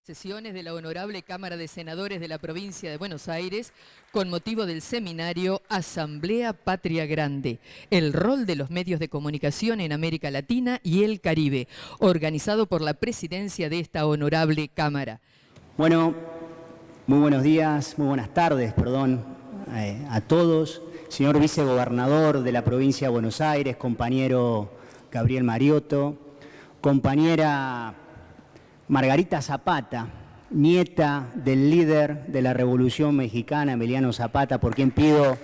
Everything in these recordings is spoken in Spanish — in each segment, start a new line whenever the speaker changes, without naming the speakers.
Sesiones de la Honorable Cámara de Senadores de la Provincia de Buenos Aires con motivo del seminario Asamblea Patria Grande, el rol de los medios de comunicación en América Latina y el Caribe, organizado por la presidencia de esta Honorable Cámara.
Bueno, muy buenos días, muy buenas tardes, perdón, a todos. Señor vicegobernador de la Provincia de Buenos Aires, compañero Gabriel Mariotto, compañera Margarita Zapata, nieta del líder de la Revolución Mexicana, Emiliano Zapata, por quien pido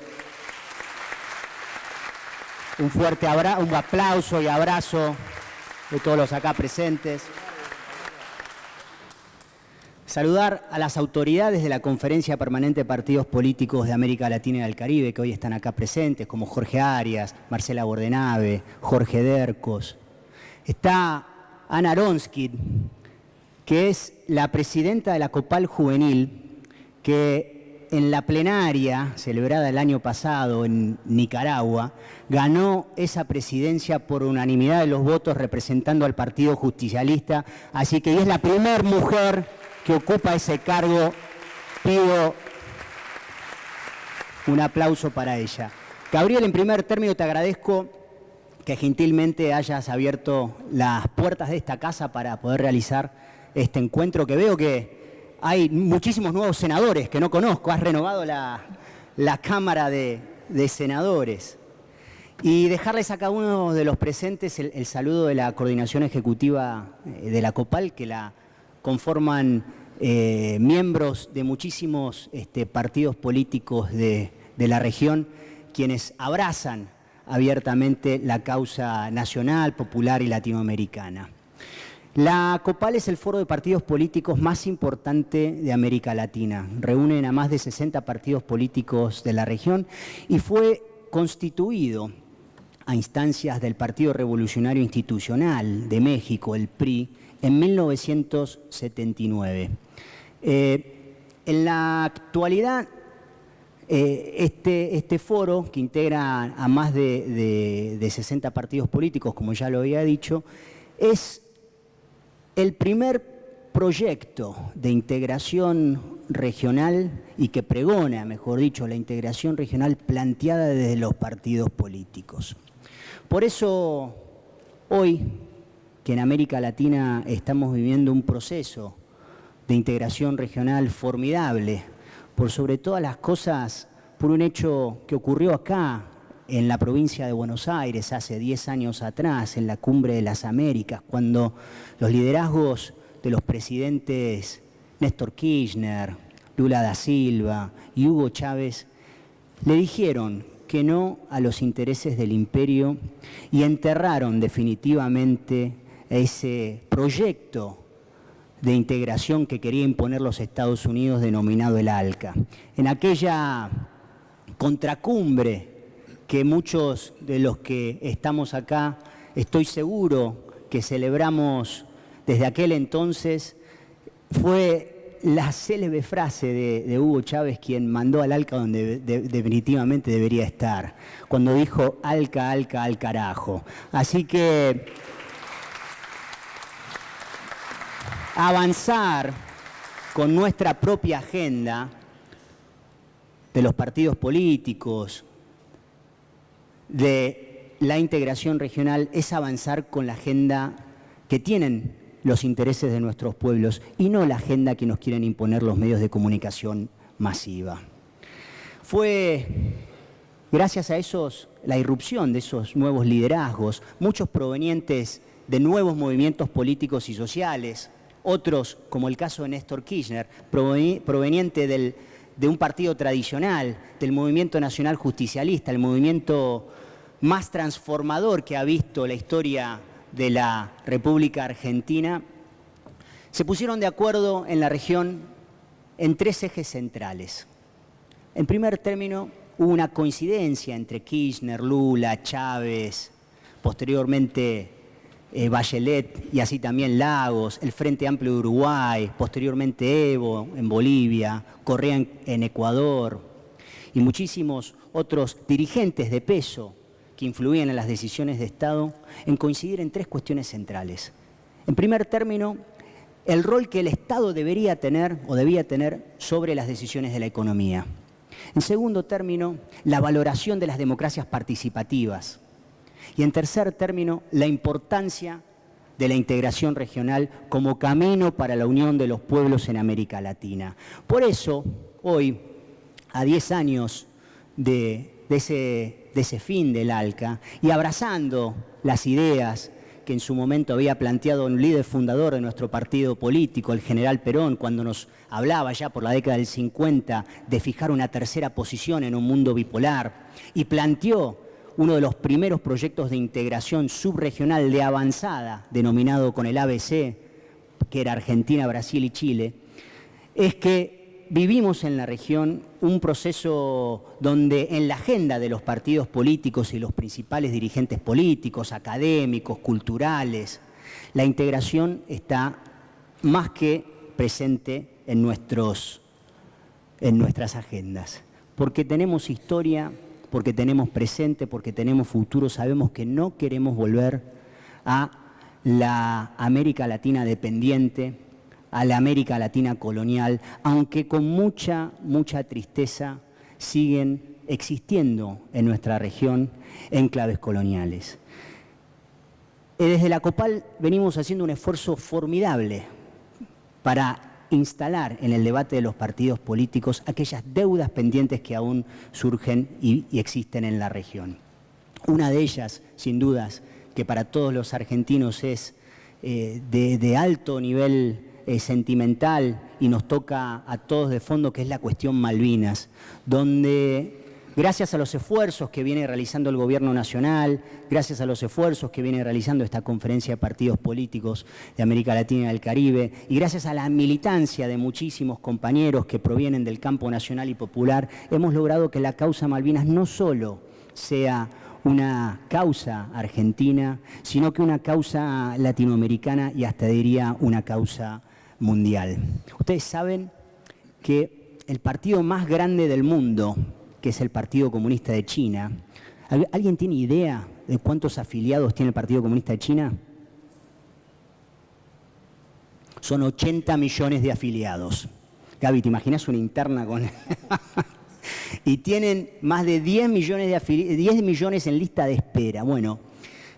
un fuerte un aplauso y abrazo de todos los acá presentes. Saludar a las autoridades de la Conferencia Permanente de Partidos Políticos de América Latina y del Caribe, que hoy están acá presentes, como Jorge Arias, Marcela Bordenave, Jorge Dercos. Está Ana Aronsky, que es la presidenta de la COPAL Juvenil, que en la plenaria celebrada el año pasado en Nicaragua, ganó esa presidencia por unanimidad de los votos representando al Partido Justicialista, así que es la primera mujer que ocupa ese cargo. Pido un aplauso para ella. Gabriel, en primer término te agradezco que gentilmente hayas abierto las puertas de esta casa para poder realizar este encuentro, que veo que hay muchísimos nuevos senadores que no conozco. Has renovado la Cámara de Senadores. Y dejarles a cada uno de los presentes el saludo de la Coordinación Ejecutiva de la COPAL, que la conforman miembros de muchísimos partidos políticos de la región, quienes abrazan abiertamente la causa nacional, popular y latinoamericana. La COPAL es el foro de partidos políticos más importante de América Latina. Reúnen a más de 60 partidos políticos de la región y fue constituido a instancias del Partido Revolucionario Institucional de México, el PRI, en 1979. En la actualidad, este foro, que integra a más de 60 partidos políticos, como ya lo había dicho, es el primer proyecto de integración regional y que pregona, mejor dicho, la integración regional planteada desde los partidos políticos. Por eso, hoy, que en América Latina estamos viviendo un proceso de integración regional formidable, por sobre todas las cosas, por un hecho que ocurrió acá, en la provincia de Buenos Aires, hace 10 años atrás, en la Cumbre de las Américas, cuando los liderazgos de los presidentes Néstor Kirchner, Lula da Silva y Hugo Chávez le dijeron que no a los intereses del imperio y enterraron definitivamente ese proyecto de integración que quería imponer los Estados Unidos, denominado el ALCA. En aquella contracumbre que muchos de los que estamos acá, estoy seguro que celebramos desde aquel entonces, fue la célebre frase de Hugo Chávez, quien mandó al ALCA donde definitivamente debería estar, cuando dijo ALCA, ALCA, al carajo. Así que avanzar con nuestra propia agenda de los partidos políticos, de la integración regional, es avanzar con la agenda que tienen los intereses de nuestros pueblos y no la agenda que nos quieren imponer los medios de comunicación masiva. Fue gracias a la irrupción de esos nuevos liderazgos, muchos provenientes de nuevos movimientos políticos y sociales, otros, como el caso de Néstor Kirchner, proveniente de un partido tradicional, del Movimiento Nacional Justicialista, el movimiento más transformador que ha visto la historia de la República Argentina, se pusieron de acuerdo en la región en 3 ejes centrales. En primer término, hubo una coincidencia entre Kirchner, Lula, Chávez, posteriormente Bachelet y así también Lagos, el Frente Amplio de Uruguay, posteriormente Evo en Bolivia, Correa en Ecuador y muchísimos otros dirigentes de peso que influían en las decisiones de Estado, en coincidir en 3 cuestiones centrales. En primer término, el rol que el Estado debería tener o debía tener sobre las decisiones de la economía. En segundo término, la valoración de las democracias participativas. Y en tercer término, la importancia de la integración regional como camino para la unión de los pueblos en América Latina. Por eso, hoy, a 10 años de ese fin del ALCA, y abrazando las ideas que en su momento había planteado un líder fundador de nuestro partido político, el general Perón, cuando nos hablaba ya por la década del 50 de fijar una tercera posición en un mundo bipolar, y planteó uno de los primeros proyectos de integración subregional de avanzada, denominado con el ABC, que era Argentina, Brasil y Chile, es que vivimos en la región un proceso donde en la agenda de los partidos políticos y los principales dirigentes políticos, académicos, culturales, la integración está más que presente en nuestras agendas. Porque tenemos historia, porque tenemos presente, porque tenemos futuro, sabemos que no queremos volver a la América Latina dependiente, a la América Latina colonial, aunque con mucha tristeza siguen existiendo en nuestra región enclaves coloniales. Desde la COPAL venimos haciendo un esfuerzo formidable para instalar en el debate de los partidos políticos aquellas deudas pendientes que aún surgen y existen en la región. Una de ellas, sin dudas, que para todos los argentinos es de alto nivel sentimental y nos toca a todos de fondo, que es la cuestión Malvinas, donde gracias a los esfuerzos que viene realizando el Gobierno Nacional, gracias a los esfuerzos que viene realizando esta conferencia de partidos políticos de América Latina y del Caribe, y gracias a la militancia de muchísimos compañeros que provienen del campo nacional y popular, hemos logrado que la causa Malvinas no solo sea una causa argentina, sino que una causa latinoamericana y hasta diría una causa mundial. Ustedes saben que el partido más grande del mundo, que es el Partido Comunista de China, ¿alguien tiene idea de cuántos afiliados tiene el Partido Comunista de China? Son 80 millones de afiliados. Gaby, ¿te imaginas una interna con...? Y tienen más de 10 millones en lista de espera. Bueno,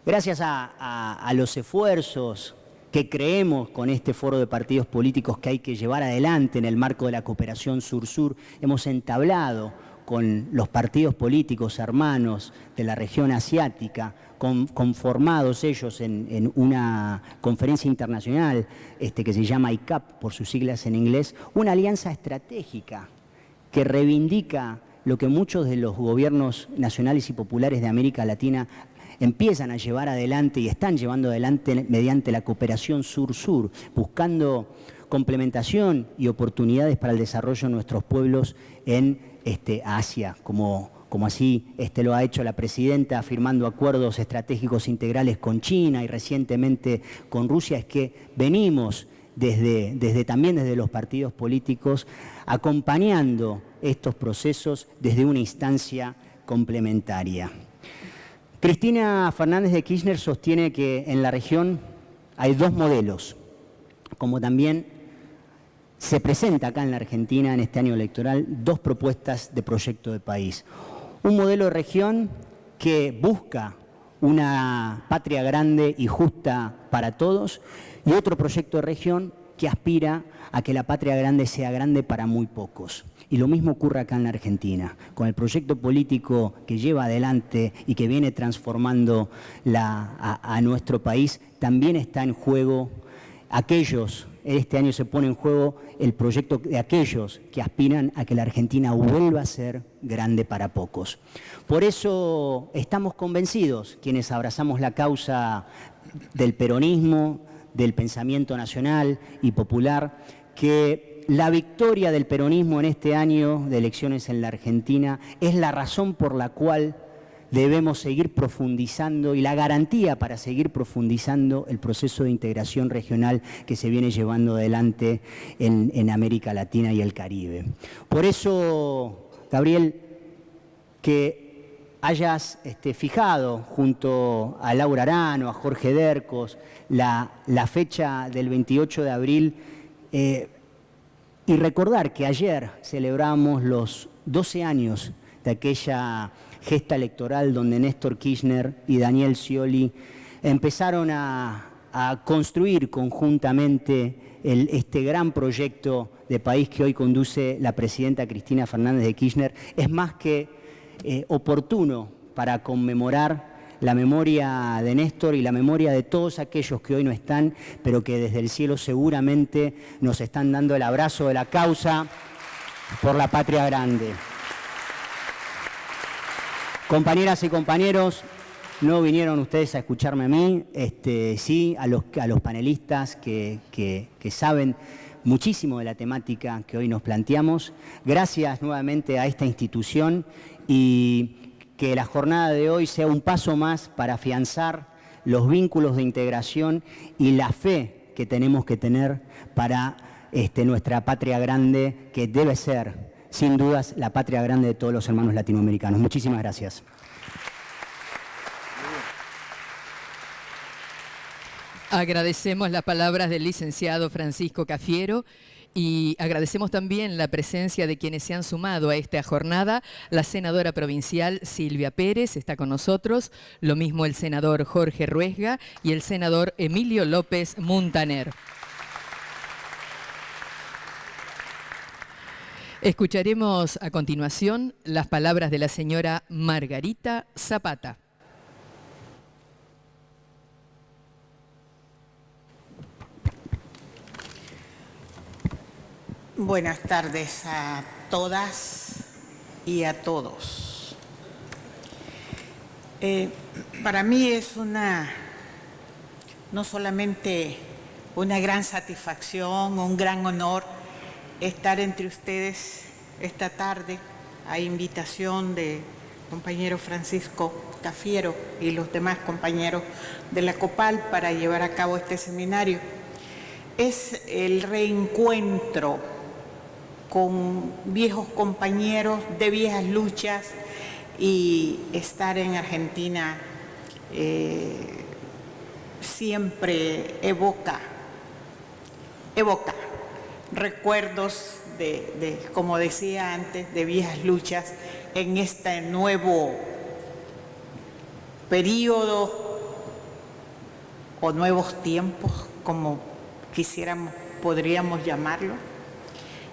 gracias a los esfuerzos que creemos con este foro de partidos políticos que hay que llevar adelante en el marco de la cooperación sur-sur, hemos entablado con los partidos políticos hermanos de la región asiática, conformados ellos en una conferencia internacional que se llama ICAP, por sus siglas en inglés, una alianza estratégica que reivindica lo que muchos de los gobiernos nacionales y populares de América Latina empiezan a llevar adelante y están llevando adelante mediante la cooperación sur-sur, buscando complementación y oportunidades para el desarrollo de nuestros pueblos en Asia, como así lo ha hecho la presidenta, firmando acuerdos estratégicos integrales con China y recientemente con Rusia. Es que venimos también desde los partidos políticos acompañando estos procesos desde una instancia complementaria. Cristina Fernández de Kirchner sostiene que en la región hay dos modelos, como también se presenta acá en la Argentina en este año electoral dos propuestas de proyecto de país. Un modelo de región que busca una patria grande y justa para todos, y otro proyecto de región que aspira a que la patria grande sea grande para muy pocos. Y lo mismo ocurre acá en la Argentina, con el proyecto político que lleva adelante y que viene transformando a nuestro país. También está en juego este año se pone en juego el proyecto de aquellos que aspiran a que la Argentina vuelva a ser grande para pocos. Por eso estamos convencidos, quienes abrazamos la causa del peronismo, del pensamiento nacional y popular, que la victoria del peronismo en este año de elecciones en la Argentina es la razón por la cual debemos seguir profundizando y la garantía para seguir profundizando el proceso de integración regional que se viene llevando adelante en América Latina y el Caribe. Por eso, Gabriel, que hayas fijado junto a Laura Arano, a Jorge Dercos, la fecha del 28 de abril y recordar que ayer celebramos los 12 años de aquella gesta electoral donde Néstor Kirchner y Daniel Scioli empezaron a construir conjuntamente este gran proyecto de país que hoy conduce la presidenta Cristina Fernández de Kirchner. Es más que oportuno para conmemorar la memoria de Néstor y la memoria de todos aquellos que hoy no están, pero que desde el cielo seguramente nos están dando el abrazo de la causa por la patria grande. Compañeras y compañeros, no vinieron ustedes a escucharme a mí, sí a los panelistas que saben muchísimo de la temática que hoy nos planteamos. Gracias nuevamente a esta institución y que la jornada de hoy sea un paso más para afianzar los vínculos de integración y la fe que tenemos que tener para nuestra patria grande, que debe ser, sin dudas, la patria grande de todos los hermanos latinoamericanos. Muchísimas gracias.
Agradecemos las palabras del licenciado Francisco Cafiero y agradecemos también la presencia de quienes se han sumado a esta jornada. La senadora provincial Silvia Pérez está con nosotros, lo mismo el senador Jorge Ruesga y el senador Emilio López Muntaner. Escucharemos a continuación las palabras de la señora Margarita Zapata.
Buenas tardes a todas y a todos. Para mí es no solamente una gran satisfacción, un gran honor estar entre ustedes esta tarde a invitación de compañero Francisco Cafiero y los demás compañeros de la COPAL para llevar a cabo este seminario. Es el reencuentro con viejos compañeros de viejas luchas y estar en Argentina siempre evoca recuerdos como decía antes, de viejas luchas en este nuevo periodo o nuevos tiempos, como podríamos llamarlo.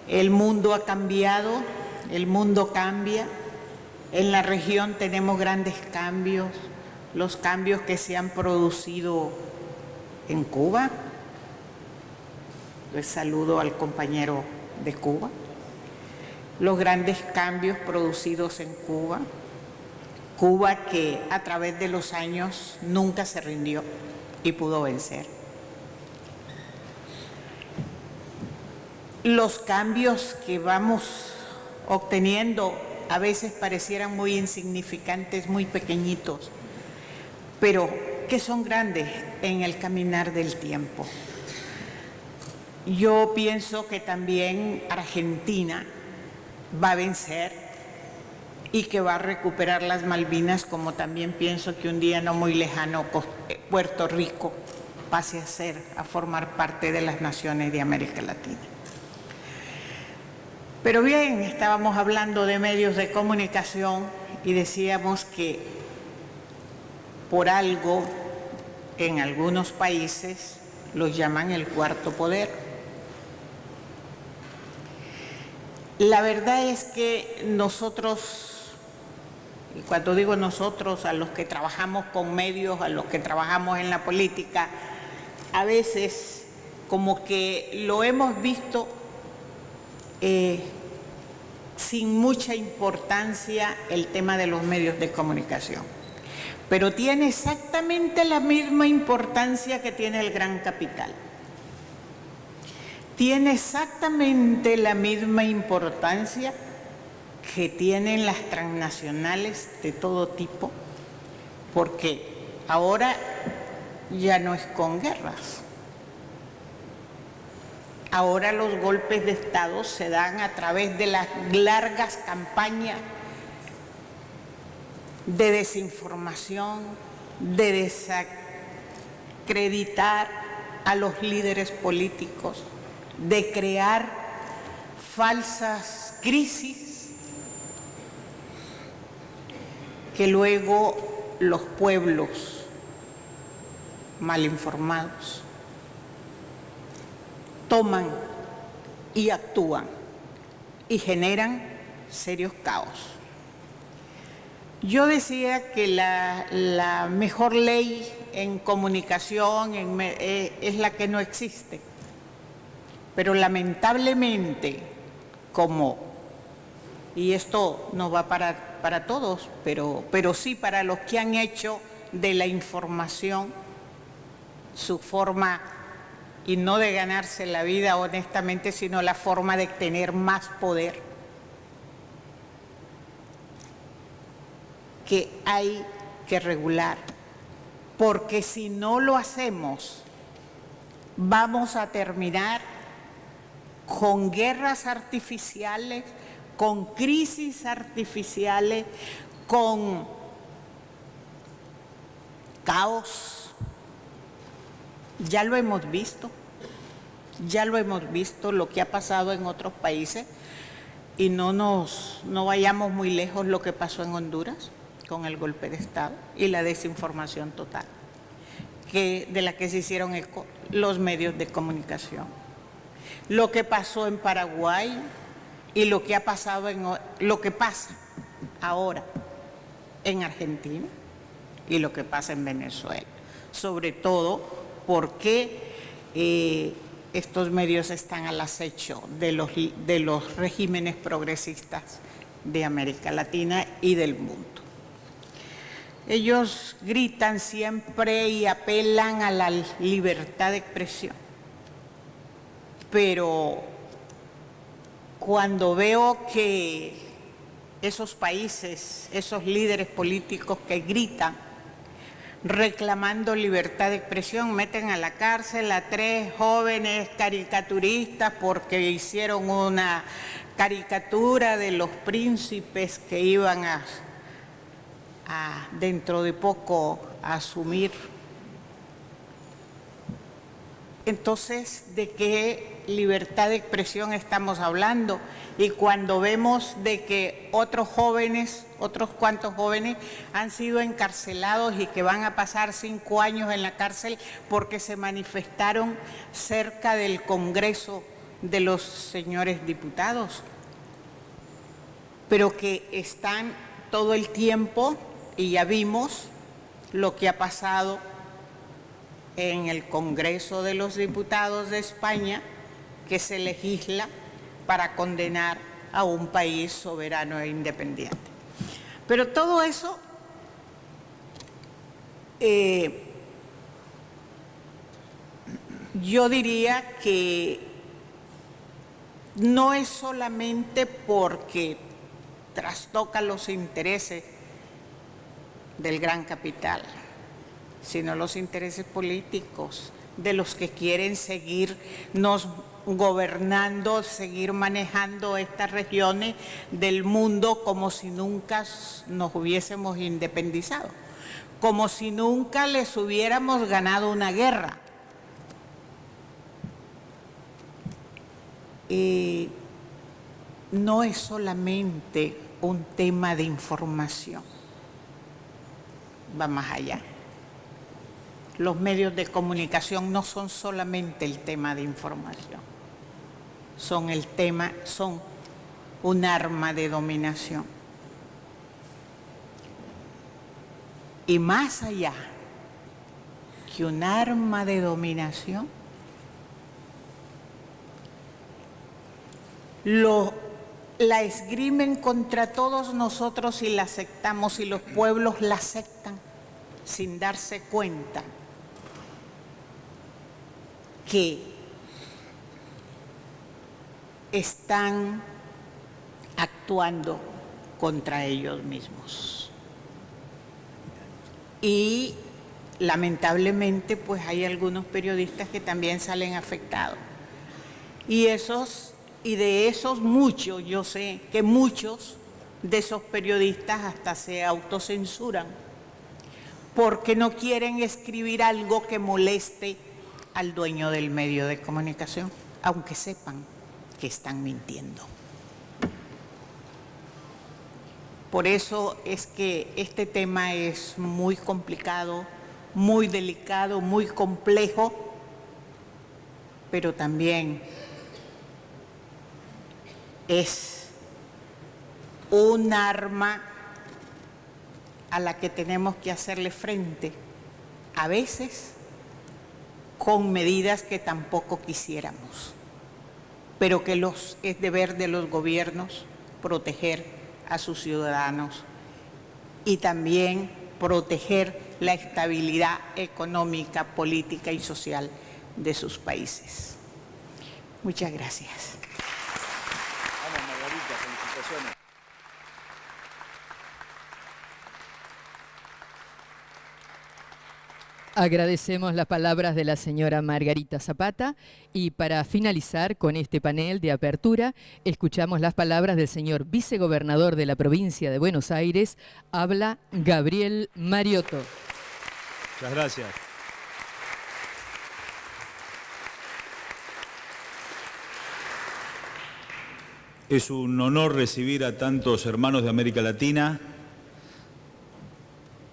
El mundo ha cambiado, el mundo cambia. En la región tenemos grandes cambios, los cambios que se han producido en Cuba. Les saludo al compañero de Cuba. Los grandes cambios producidos en Cuba. Cuba que a través de los años nunca se rindió y pudo vencer. Los cambios que vamos obteniendo a veces parecieran muy insignificantes, muy pequeñitos, pero que son grandes en el caminar del tiempo. Yo pienso que también Argentina va a vencer y que va a recuperar las Malvinas, como también pienso que un día no muy lejano Puerto Rico pase a formar parte de las naciones de América Latina. Pero bien, estábamos hablando de medios de comunicación y decíamos que por algo en algunos países los llaman el cuarto poder. La verdad es que nosotros, y cuando digo nosotros, a los que trabajamos con medios, a los que trabajamos en la política, a veces como que lo hemos visto sin mucha importancia el tema de los medios de comunicación. Pero tiene exactamente la misma importancia que tiene el gran capital. Tiene exactamente la misma importancia que tienen las transnacionales de todo tipo, porque ahora ya no es con guerras. Ahora los golpes de Estado se dan a través de las largas campañas de desinformación, de desacreditar a los líderes políticos, de crear falsas crisis que luego los pueblos mal informados toman y actúan y generan serios caos. Yo decía que la mejor ley en comunicación es la que no existe, pero lamentablemente, y esto no va para todos, pero sí para los que han hecho de la información su forma, y no de ganarse la vida honestamente, sino la forma de tener más poder, que hay que regular, porque si no lo hacemos, vamos a terminar con guerras artificiales, con crisis artificiales, con caos. Ya lo hemos visto lo que ha pasado en otros países, y no vayamos muy lejos lo que pasó en Honduras con el golpe de Estado y la desinformación total, de la que se hicieron eco los medios de comunicación. Lo que pasó en Paraguay y lo que pasa ahora en Argentina y lo que pasa en Venezuela. Sobre todo porque estos medios están al acecho de los regímenes progresistas de América Latina y del mundo. Ellos gritan siempre y apelan a la libertad de expresión, pero cuando veo que esos países, esos líderes políticos que gritan reclamando libertad de expresión, meten a la cárcel a 3 jóvenes caricaturistas porque hicieron una caricatura de los príncipes que iban a dentro de poco a asumir. Entonces, ¿de qué libertad de expresión estamos hablando? Y cuando vemos de que otros cuantos jóvenes han sido encarcelados y que van a pasar 5 años en la cárcel porque se manifestaron cerca del Congreso de los señores diputados, pero que están todo el tiempo, y ya vimos lo que ha pasado en el Congreso de los Diputados de España, que se legisla para condenar a un país soberano e independiente. Pero todo eso yo diría que no es solamente porque trastoca los intereses del gran capital, sino los intereses políticos de los que quieren seguirnos gobernando, seguir manejando estas regiones del mundo como si nunca nos hubiésemos independizado, como si nunca les hubiéramos ganado una guerra. No es solamente un tema de información, va más allá. Los medios de comunicación no son solamente el tema de información, son un arma de dominación. Y más allá que un arma de dominación, la esgrimen contra todos nosotros y la aceptamos, y los pueblos la aceptan sin darse cuenta que están actuando contra ellos mismos. Y lamentablemente pues hay algunos periodistas que también salen afectados. Y de esos muchos, yo sé que muchos de esos periodistas hasta se autocensuran, porque no quieren escribir algo que moleste al dueño del medio de comunicación, aunque sepan que están mintiendo. Por eso es que este tema es muy complicado, muy delicado, muy complejo, pero también es un arma a la que tenemos que hacerle frente, a veces con medidas que tampoco quisiéramos, pero que es deber de los gobiernos proteger a sus ciudadanos y también proteger la estabilidad económica, política y social de sus países. Muchas gracias.
Vamos, Margarita, felicitaciones.
Agradecemos las palabras de la señora Margarita Zapata y para finalizar con este panel de apertura, escuchamos las palabras del señor vicegobernador de la provincia de Buenos Aires, habla Gabriel Mariotto.
Muchas gracias. Es un honor recibir a tantos hermanos de América Latina,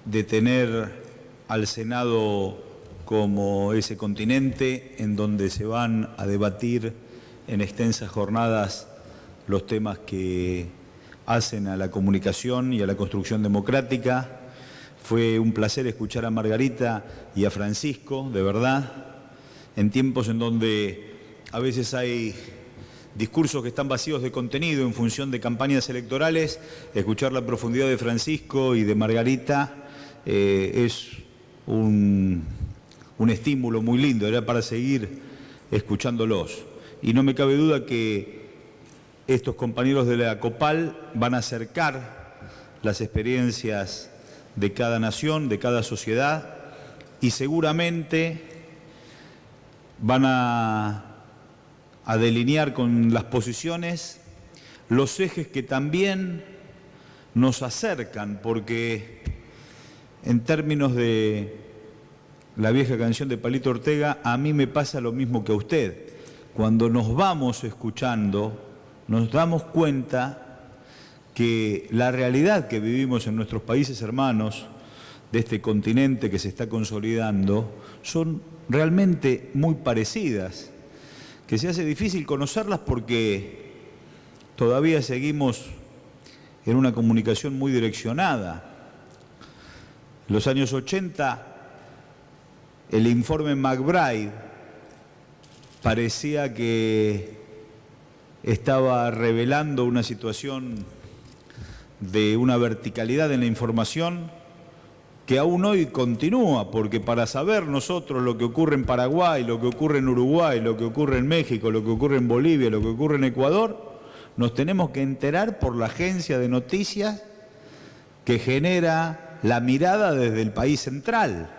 de tener al Senado como ese continente en donde se van a debatir en extensas jornadas los temas que hacen a la comunicación y a la construcción democrática. Fue un placer escuchar a Margarita y a Francisco, de verdad, en tiempos en donde a veces hay discursos que están vacíos de contenido en función de campañas electorales. Escuchar la profundidad de Francisco y de Margarita es un estímulo muy lindo, era para seguir escuchándolos. Y no me cabe duda que estos compañeros de la COPAL van a acercar las experiencias de cada nación, de cada sociedad, y seguramente van a delinear con las posiciones los ejes que también nos acercan, porque en términos de la vieja canción de Palito Ortega, a mí me pasa lo mismo que a usted. Cuando nos vamos escuchando, nos damos cuenta que la realidad que vivimos en nuestros países hermanos de este continente que se está consolidando son realmente muy parecidas, que se hace difícil conocerlas porque todavía seguimos en una comunicación muy direccionada. En los años 80, el informe McBride parecía que estaba revelando una situación de una verticalidad en la información que aún hoy continúa, porque para saber nosotros lo que ocurre en Paraguay, lo que ocurre en Uruguay, lo que ocurre en México, lo que ocurre en Bolivia, lo que ocurre en Ecuador, nos tenemos que enterar por la agencia de noticias que genera la mirada desde el país central.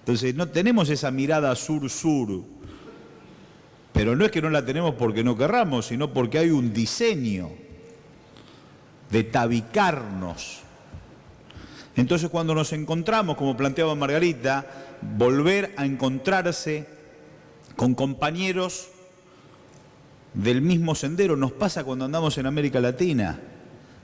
Entonces no tenemos esa mirada sur-sur, pero no es que no la tenemos porque no querramos, sino porque hay un diseño de tabicarnos. Entonces cuando nos encontramos, como planteaba Margarita, volver a encontrarse con compañeros del mismo sendero, nos pasa cuando andamos en América Latina,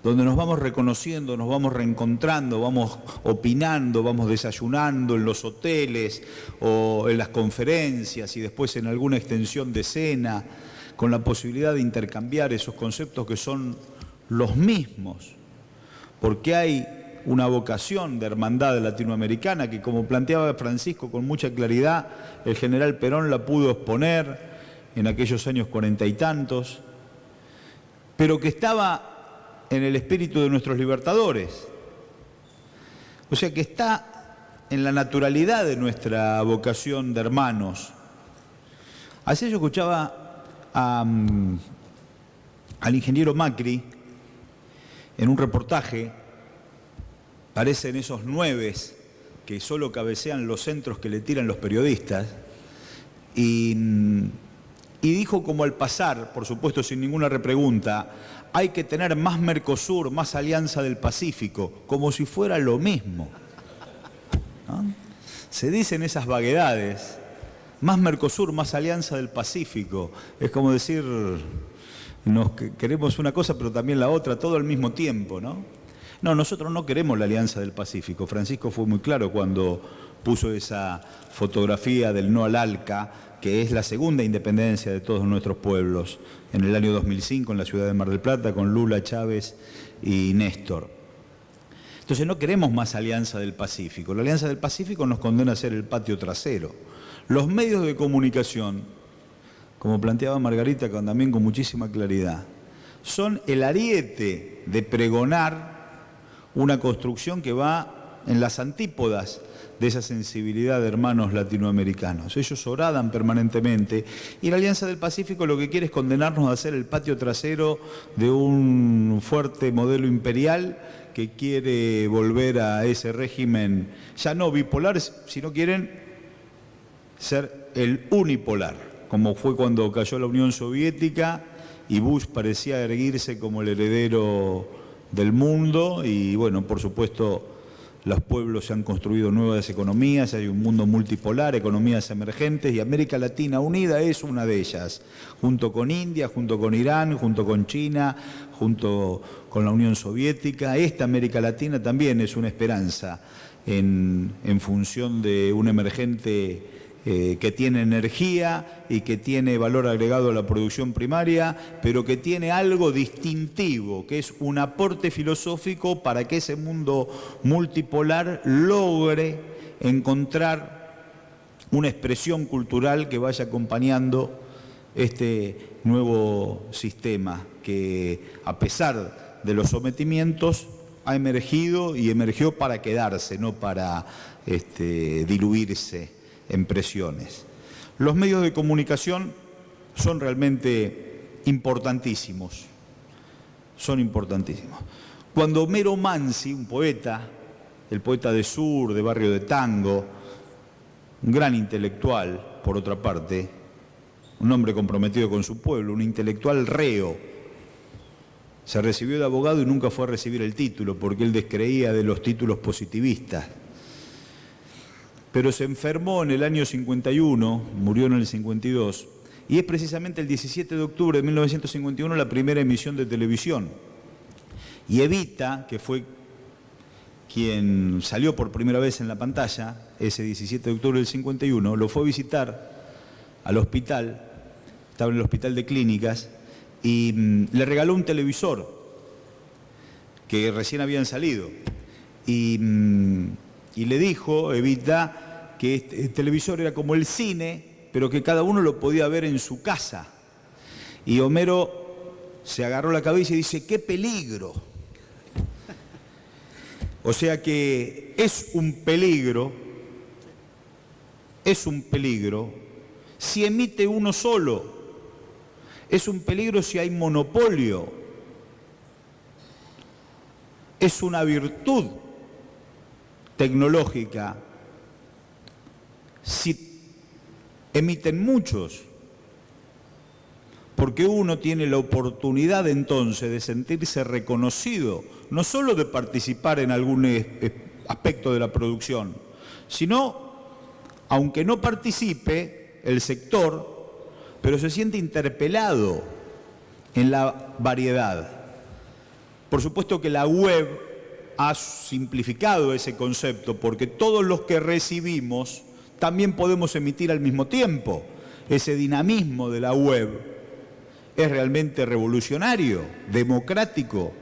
donde nos vamos reconociendo, nos vamos reencontrando, vamos opinando, vamos desayunando en los hoteles o en las conferencias y después en alguna extensión de cena, con la posibilidad de intercambiar esos conceptos que son los mismos, porque hay una vocación de hermandad latinoamericana que, como planteaba Francisco con mucha claridad, el general Perón la pudo exponer en aquellos años 40 y tantos, pero que estaba en el espíritu de nuestros libertadores. O sea que está en la naturalidad de nuestra vocación de hermanos. Así yo escuchaba al ingeniero Macri en un reportaje, parecen esos 9 que solo cabecean los centros que le tiran los periodistas, y y dijo como al pasar, por supuesto sin ninguna repregunta, hay que tener más Mercosur, más Alianza del Pacífico, como si fuera lo mismo, ¿no? Se dicen esas vaguedades, más Mercosur, más Alianza del Pacífico, es como decir, queremos una cosa pero también la otra, todo al mismo tiempo, ¿no? No, nosotros no queremos la Alianza del Pacífico. Francisco fue muy claro cuando puso esa fotografía del no al ALCA, que es la segunda independencia de todos nuestros pueblos, en el año 2005 en la ciudad de Mar del Plata, con Lula, Chávez y Néstor. Entonces no queremos más Alianza del Pacífico. La Alianza del Pacífico nos condena a ser el patio trasero. Los medios de comunicación, como planteaba Margarita también con muchísima claridad, son el ariete de pregonar una construcción que va en las antípodas de esa sensibilidad de hermanos latinoamericanos. Ellos oradan permanentemente y la Alianza del Pacífico lo que quiere es condenarnos a ser el patio trasero de un fuerte modelo imperial que quiere volver a ese régimen ya no bipolar, sino quieren ser el unipolar, como fue cuando cayó la Unión Soviética y Bush parecía erguirse como el heredero del mundo y bueno, por supuesto los pueblos se han construido nuevas economías, hay un mundo multipolar, economías emergentes y América Latina unida es una de ellas, junto con India, junto con Irán, junto con China, junto con la Unión Soviética. Esta América Latina también es una esperanza en función de un emergente que tiene energía y que tiene valor agregado a la producción primaria, pero que tiene algo distintivo, que es un aporte filosófico para que ese mundo multipolar logre encontrar una expresión cultural que vaya acompañando este nuevo sistema, que a pesar de los sometimientos ha emergido y emergió para quedarse, no para diluirse en presiones. Los medios de comunicación son realmente importantísimos, son importantísimos. Cuando Homero Mansi, un poeta, el poeta de Sur, de Barrio de Tango, un gran intelectual, por otra parte, un hombre comprometido con su pueblo, un intelectual reo, se recibió de abogado y nunca fue a recibir el título porque él descreía de los títulos positivistas. Pero se enfermó en el año 51, murió en el 52, y es precisamente el 17 de octubre de 1951 la primera emisión de televisión. Y Evita, que fue quien salió por primera vez en la pantalla, ese 17 de octubre del 51, lo fue a visitar al hospital, estaba en el hospital de clínicas, y le regaló un televisor que recién habían salido. Y le dijo, Evita, que este televisor era como el cine, pero que cada uno lo podía ver en su casa. Y Homero se agarró la cabeza y dice, ¡qué peligro! O sea que es un peligro si emite uno solo, es un peligro si hay monopolio, es una virtud tecnológica si emiten muchos, porque uno tiene la oportunidad entonces de sentirse reconocido, no solo de participar en algún aspecto de la producción, sino, aunque no participe el sector, pero se siente interpelado en la variedad. Por supuesto que la web ha simplificado ese concepto, porque todos los que recibimos también podemos emitir al mismo tiempo. Ese dinamismo de la web es realmente revolucionario, democrático.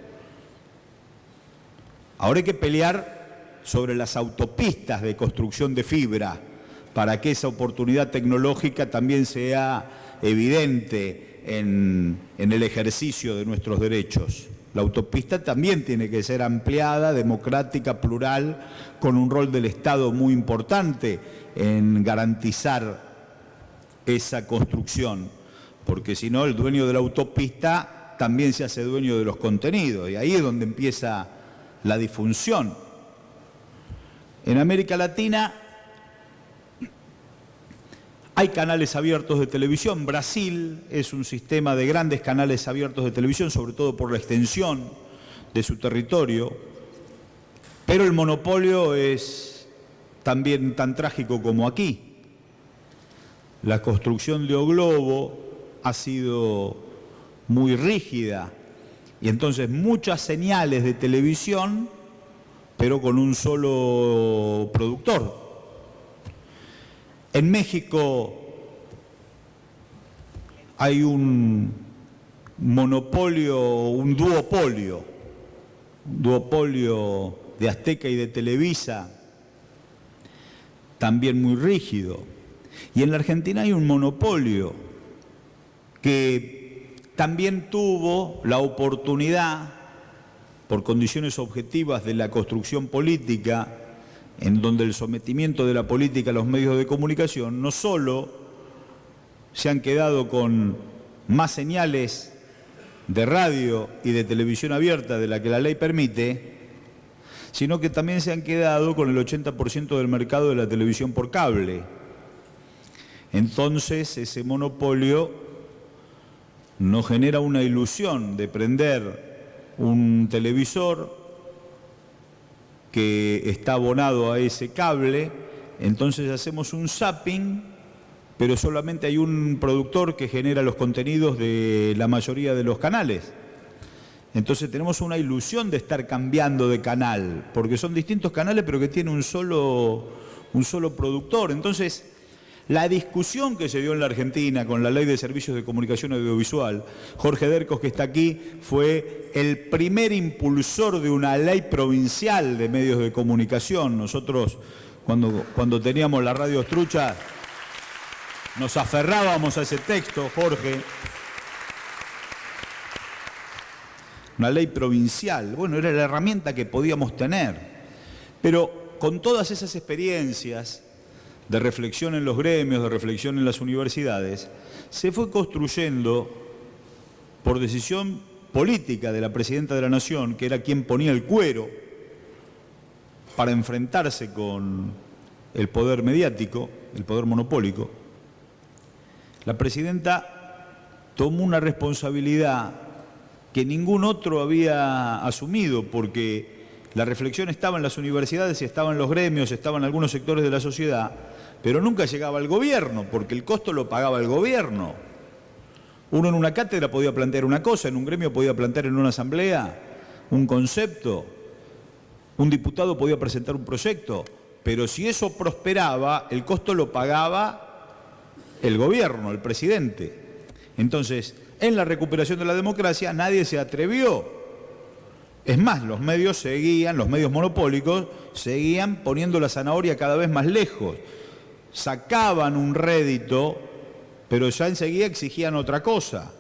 Ahora hay que pelear sobre las autopistas de construcción de fibra para que esa oportunidad tecnológica también sea evidente en el ejercicio de nuestros derechos. La autopista también tiene que ser ampliada, democrática, plural, con un rol del Estado muy importante en garantizar esa construcción, porque si no el dueño de la autopista también se hace dueño de los contenidos y ahí es donde empieza la disfunción. En América Latina Hay canales abiertos de televisión. Brasil es un sistema de grandes canales abiertos de televisión, sobre todo por la extensión de su territorio. Pero el monopolio es también tan trágico como aquí. La construcción de O Globo ha sido muy rígida y entonces muchas señales de televisión, pero con un solo productor. En México hay un monopolio, un duopolio de Azteca y de Televisa, también muy rígido. Y en la Argentina hay un monopolio que también tuvo la oportunidad, por condiciones objetivas de la construcción política, en donde el sometimiento de la política a los medios de comunicación no solo se han quedado con más señales de radio y de televisión abierta de la que la ley permite, sino que también se han quedado con el 80% del mercado de la televisión por cable. Entonces, ese monopolio nos genera una ilusión de prender un televisor que está abonado a ese cable, entonces hacemos un zapping, pero solamente hay un productor que genera los contenidos de la mayoría de los canales. Entonces tenemos una ilusión de estar cambiando de canal, porque son distintos canales pero que tienen un solo productor. Entonces, la discusión que se dio en la Argentina con la Ley de Servicios de Comunicación Audiovisual, Jorge Dercos, que está aquí, fue el primer impulsor de una ley provincial de medios de comunicación. Nosotros, cuando teníamos la radio Trucha, nos aferrábamos a ese texto, Jorge. Una ley provincial. Bueno, era la herramienta que podíamos tener. Pero con todas esas experiencias de reflexión en los gremios, de reflexión en las universidades, se fue construyendo, por decisión política de la Presidenta de la Nación, que era quien ponía el cuero para enfrentarse con el poder mediático, el poder monopólico, la Presidenta tomó una responsabilidad que ningún otro había asumido, porque la reflexión estaba en las universidades, estaba en los gremios, estaba en algunos sectores de la sociedad, pero nunca llegaba al gobierno, porque el costo lo pagaba el gobierno. Uno en una cátedra podía plantear una cosa, en un gremio podía plantear en una asamblea un concepto, un diputado podía presentar un proyecto, pero si eso prosperaba, el costo lo pagaba el gobierno, el presidente. Entonces, en la recuperación de la democracia nadie se atrevió. Es más, los medios monopólicos seguían poniendo la zanahoria cada vez más lejos. Sacaban un rédito, pero ya enseguida exigían otra cosa.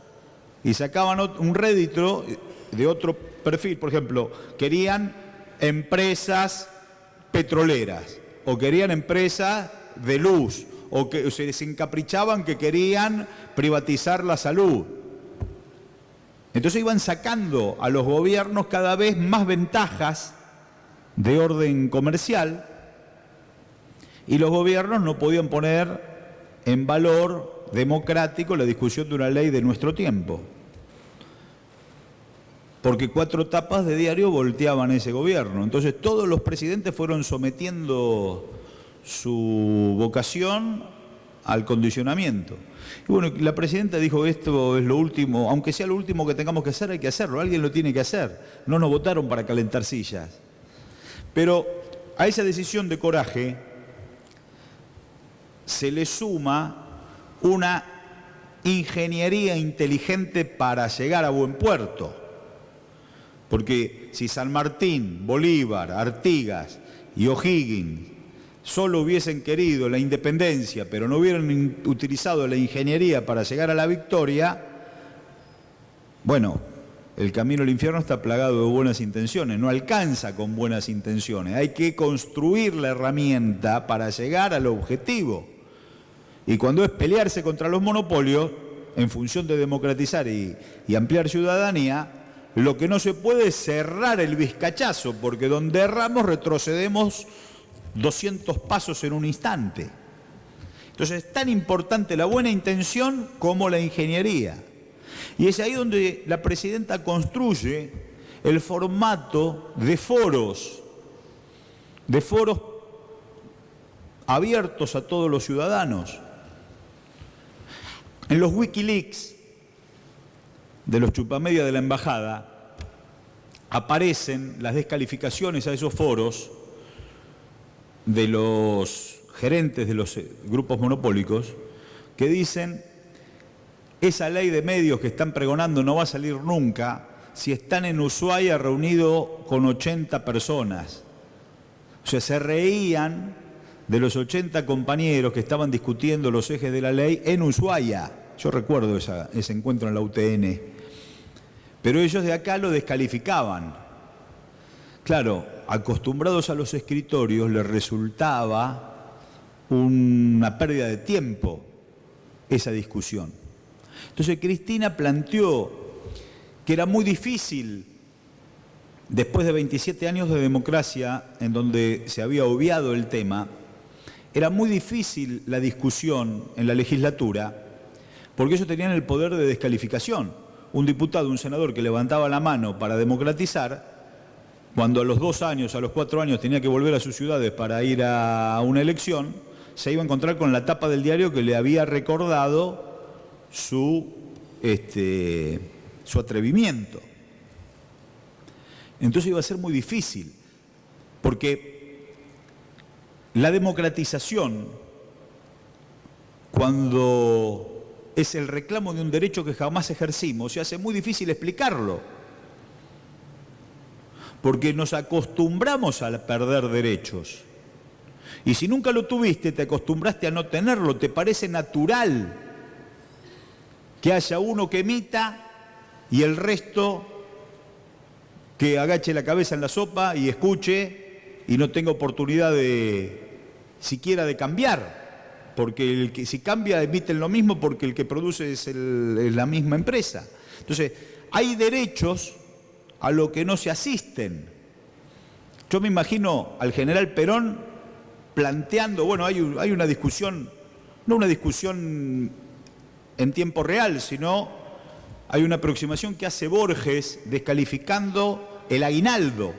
Y sacaban un rédito de otro perfil. Por ejemplo, querían empresas petroleras, o querían empresas de luz, o que se encaprichaban que querían privatizar la salud. Entonces iban sacando a los gobiernos cada vez más ventajas de orden comercial, y los gobiernos no podían poner en valor democrático la discusión de una ley de nuestro tiempo, porque 4 tapas de diario volteaban ese gobierno. Entonces todos los presidentes fueron sometiendo su vocación al condicionamiento. Y bueno, la Presidenta dijo: esto es lo último, aunque sea lo último que tengamos que hacer, hay que hacerlo, alguien lo tiene que hacer. No nos votaron para calentar sillas. Pero a esa decisión de coraje se le suma una ingeniería inteligente para llegar a buen puerto. Porque si San Martín, Bolívar, Artigas y O'Higgins solo hubiesen querido la independencia, pero no hubieran utilizado la ingeniería para llegar a la victoria, bueno, el camino al infierno está plagado de buenas intenciones, no alcanza con buenas intenciones, hay que construir la herramienta para llegar al objetivo. Y cuando es pelearse contra los monopolios, en función de democratizar y ampliar ciudadanía, lo que no se puede es cerrar el vizcachazo, porque donde erramos retrocedemos 200 pasos en un instante. Entonces es tan importante la buena intención como la ingeniería. Y es ahí donde la presidenta construye el formato de foros abiertos a todos los ciudadanos. En los Wikileaks de los chupamedia de la embajada aparecen las descalificaciones a esos foros de los gerentes de los grupos monopólicos que dicen: esa ley de medios que están pregonando no va a salir nunca si están en Ushuaia reunido con 80 personas. O sea, se reían de los 80 compañeros que estaban discutiendo los ejes de la ley en Ushuaia. Yo recuerdo ese encuentro en la UTN. Pero ellos de acá lo descalificaban. Claro, acostumbrados a los escritorios les resultaba una pérdida de tiempo esa discusión. Entonces Cristina planteó que era muy difícil, después de 27 años de democracia en donde se había obviado el tema, era muy difícil la discusión en la legislatura porque ellos tenían el poder de descalificación. Un diputado, un senador que levantaba la mano para democratizar, cuando a los 2 años, a los 4 años tenía que volver a sus ciudades para ir a una elección, se iba a encontrar con la tapa del diario que le había recordado su atrevimiento. Entonces iba a ser muy difícil, porque la democratización, cuando es el reclamo de un derecho que jamás ejercimos, se hace muy difícil explicarlo, porque nos acostumbramos a perder derechos. Y si nunca lo tuviste, te acostumbraste a no tenerlo, te parece natural que haya uno que emita y el resto que agache la cabeza en la sopa y escuche y no tenga oportunidad siquiera de cambiar. Porque el que si cambia emiten lo mismo porque el que produce es la misma empresa. Entonces, hay derechos a los que no se asisten. Yo me imagino al general Perón planteando, bueno, hay una discusión, no una discusión en tiempo real, sino hay una aproximación que hace Borges descalificando el aguinaldo.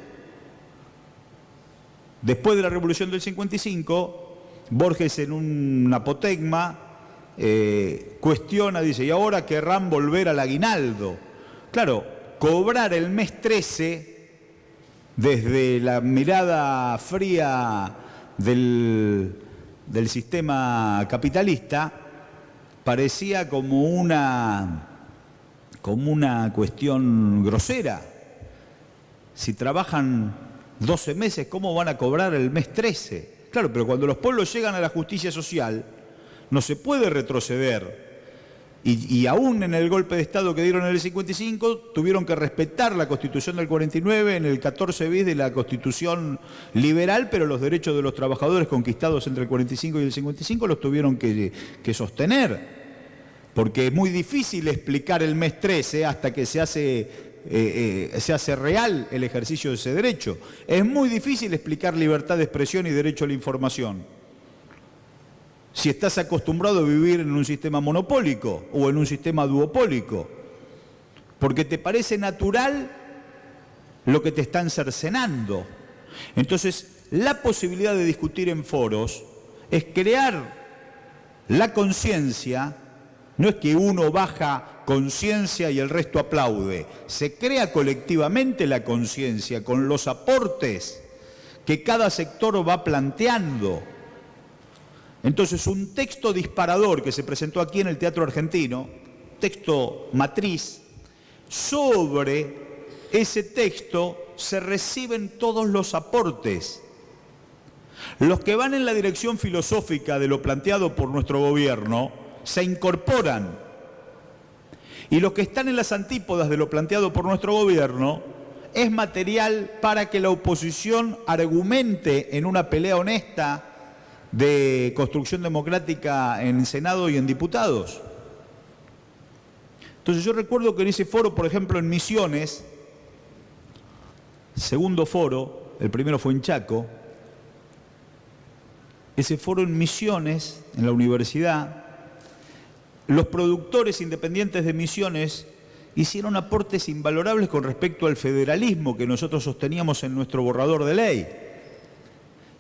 Después de la Revolución del 55, Borges en un apotegma cuestiona, dice, y ahora querrán volver al aguinaldo. Claro, cobrar el mes 13 desde la mirada fría del sistema capitalista parecía como una cuestión grosera. Si trabajan 12 meses, ¿cómo van a cobrar el mes 13? Claro, pero cuando los pueblos llegan a la justicia social, no se puede retroceder. Y aún en el golpe de Estado que dieron en el 55, tuvieron que respetar la Constitución del 49, en el 14 bis de la Constitución liberal, pero los derechos de los trabajadores conquistados entre el 45 y el 55 los tuvieron que sostener. Porque es muy difícil explicar el mes 13 hasta que se hace real el ejercicio de ese derecho. Es muy difícil explicar libertad de expresión y derecho a la información si estás acostumbrado a vivir en un sistema monopólico o en un sistema duopólico, porque te parece natural lo que te están cercenando. Entonces, la posibilidad de discutir en foros es crear la conciencia. No es que uno baja conciencia y el resto aplaude. Se crea colectivamente la conciencia con los aportes que cada sector va planteando. Entonces, un texto disparador que se presentó aquí en el Teatro Argentino, texto matriz, sobre ese texto se reciben todos los aportes. Los que van en la dirección filosófica de lo planteado por nuestro gobierno se incorporan, y los que están en las antípodas de lo planteado por nuestro gobierno es material para que la oposición argumente en una pelea honesta de construcción democrática en Senado y en diputados. Entonces yo recuerdo que en ese foro, por ejemplo en Misiones, segundo foro, el primero fue en Chaco, ese foro en Misiones, en la universidad, los productores independientes de Misiones hicieron aportes invalorables con respecto al federalismo que nosotros sosteníamos en nuestro borrador de ley.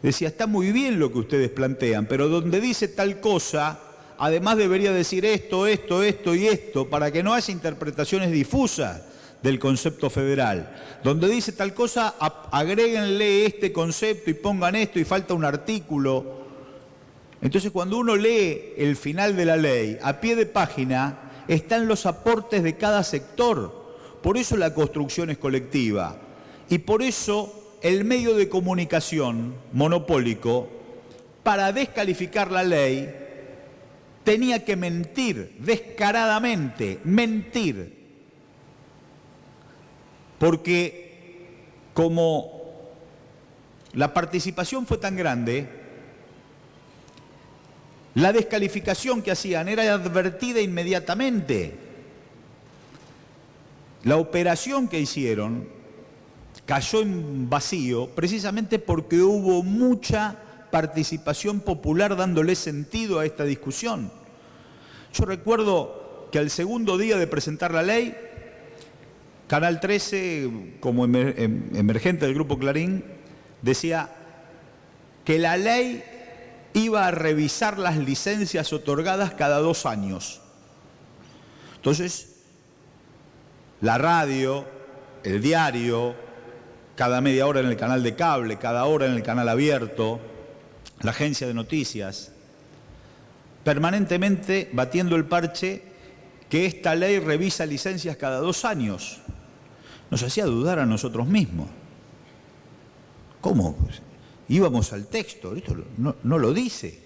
Decía, está muy bien lo que ustedes plantean, pero donde dice tal cosa, además debería decir esto, esto, esto y esto, para que no haya interpretaciones difusas del concepto federal. Donde dice tal cosa, agréguenle este concepto y pongan esto y falta un artículo. Entonces, cuando uno lee el final de la ley, a pie de página, están los aportes de cada sector. Por eso la construcción es colectiva. Y por eso el medio de comunicación monopólico, para descalificar la ley, tenía que mentir, descaradamente, mentir. Porque como la participación fue tan grande, la descalificación que hacían era advertida inmediatamente. La operación que hicieron cayó en vacío precisamente porque hubo mucha participación popular dándole sentido a esta discusión. Yo recuerdo que al segundo día de presentar la ley, Canal 13, como emergente del Grupo Clarín, decía que la ley iba a revisar las licencias otorgadas cada 2 años. Entonces, la radio, el diario, cada media hora en el canal de cable, cada hora en el canal abierto, la agencia de noticias, permanentemente batiendo el parche que esta ley revisa licencias cada 2 años. Nos hacía dudar a nosotros mismos. ¿Cómo? Íbamos al texto, esto no lo dice.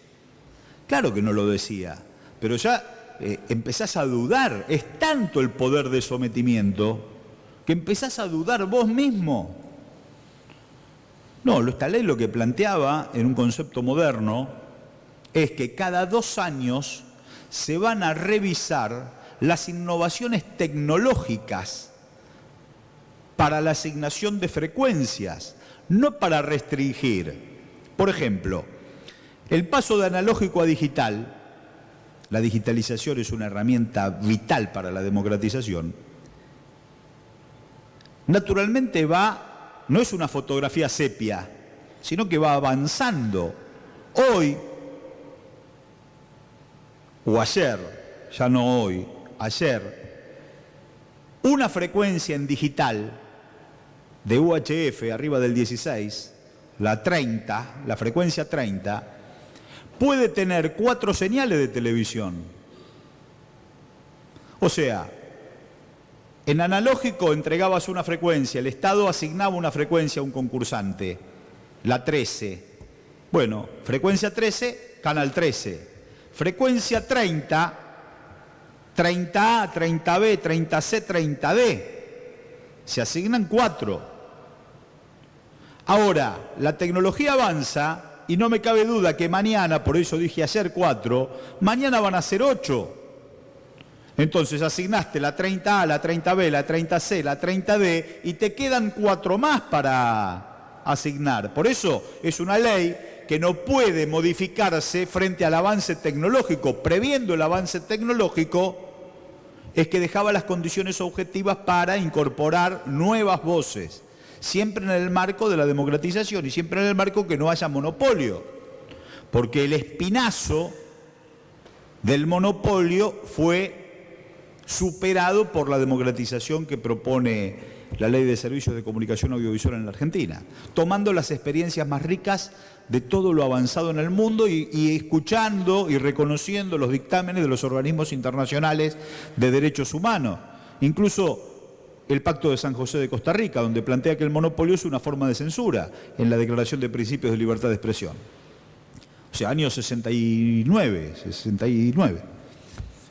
Claro que no lo decía, pero ya empezás a dudar. Es tanto el poder de sometimiento que empezás a dudar vos mismo. No, esta ley lo que planteaba en un concepto moderno es que cada 2 años se van a revisar las innovaciones tecnológicas para la asignación de frecuencias, no para restringir. Por ejemplo, el paso de analógico a digital, la digitalización es una herramienta vital para la democratización, naturalmente no es una fotografía sepia, sino que va avanzando. Hoy, o ayer, ya no hoy, ayer, una frecuencia en digital de UHF arriba del 16, la 30, la frecuencia 30, puede tener 4 señales de televisión. O sea, en analógico entregabas una frecuencia, el Estado asignaba una frecuencia a un concursante, la 13. Bueno, frecuencia 13, canal 13. Frecuencia 30, 30A, 30B, 30C, 30D. Se asignan 4. Ahora, la tecnología avanza y no me cabe duda que mañana, por eso dije ayer 4, mañana van a ser 8. Entonces asignaste la 30A, la 30B, la 30C, la 30D y te quedan 4 más para asignar. Por eso es una ley que no puede modificarse frente al avance tecnológico. Previendo el avance tecnológico, es que dejaba las condiciones objetivas para incorporar nuevas voces. Siempre en el marco de la democratización y siempre en el marco que no haya monopolio. Porque el espinazo del monopolio fue superado por la democratización que propone la Ley de Servicios de Comunicación Audiovisual en la Argentina, tomando las experiencias más ricas de todo lo avanzado en el mundo y escuchando y reconociendo los dictámenes de los organismos internacionales de derechos humanos. Incluso el Pacto de San José de Costa Rica, donde plantea que el monopolio es una forma de censura en la Declaración de Principios de Libertad de Expresión. O sea, año 69.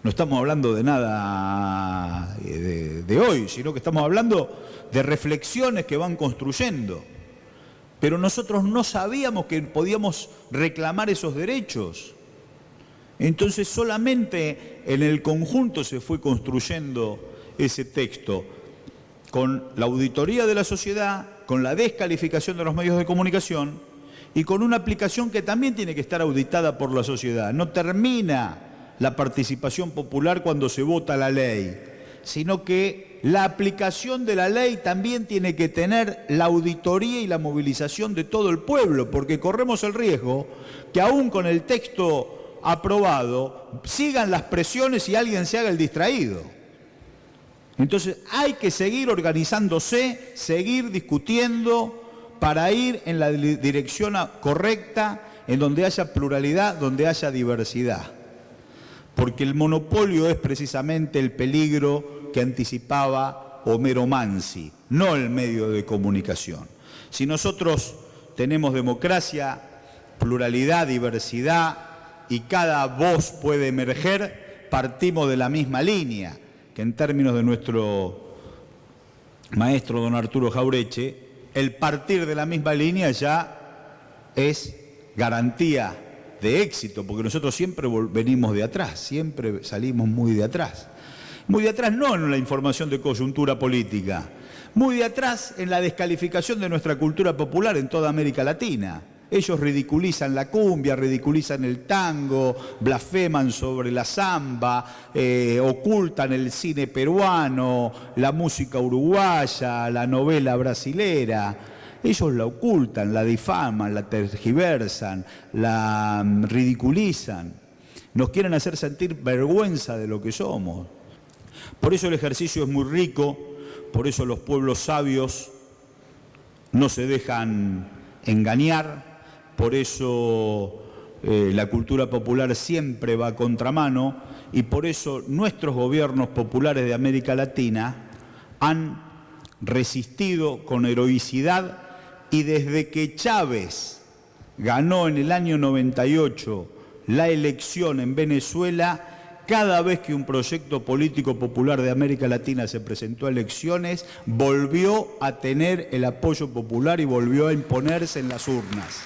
No estamos hablando de nada de hoy, sino que estamos hablando de reflexiones que van construyendo. Pero nosotros no sabíamos que podíamos reclamar esos derechos. Entonces solamente en el conjunto se fue construyendo ese texto, con la auditoría de la sociedad, con la descalificación de los medios de comunicación y con una aplicación que también tiene que estar auditada por la sociedad. No termina la participación popular cuando se vota la ley, sino que la aplicación de la ley también tiene que tener la auditoría y la movilización de todo el pueblo, porque corremos el riesgo que aún con el texto aprobado sigan las presiones y alguien se haga el distraído. Entonces hay que seguir organizándose, seguir discutiendo para ir en la dirección correcta, en donde haya pluralidad, donde haya diversidad. Porque el monopolio es precisamente el peligro que anticipaba Homero Mansi, no el medio de comunicación. Si nosotros tenemos democracia, pluralidad, diversidad y cada voz puede emerger, partimos de la misma línea, que en términos de nuestro maestro don Arturo Jaureche, el partir de la misma línea ya es garantía de éxito, porque nosotros siempre venimos de atrás, siempre salimos muy de atrás. Muy de atrás no en la información de coyuntura política, muy de atrás en la descalificación de nuestra cultura popular en toda América Latina. Ellos ridiculizan la cumbia, ridiculizan el tango, blasfeman sobre la samba, ocultan el cine peruano, la música uruguaya, la novela brasilera. Ellos la ocultan, la difaman, la tergiversan, la ridiculizan. Nos quieren hacer sentir vergüenza de lo que somos. Por eso el ejercicio es muy rico, por eso los pueblos sabios no se dejan engañar, por eso la cultura popular siempre va a contramano y por eso nuestros gobiernos populares de América Latina han resistido con heroicidad y desde que Chávez ganó en el año 98 la elección en Venezuela, cada vez que un proyecto político popular de América Latina se presentó a elecciones, volvió a tener el apoyo popular y volvió a imponerse en las urnas.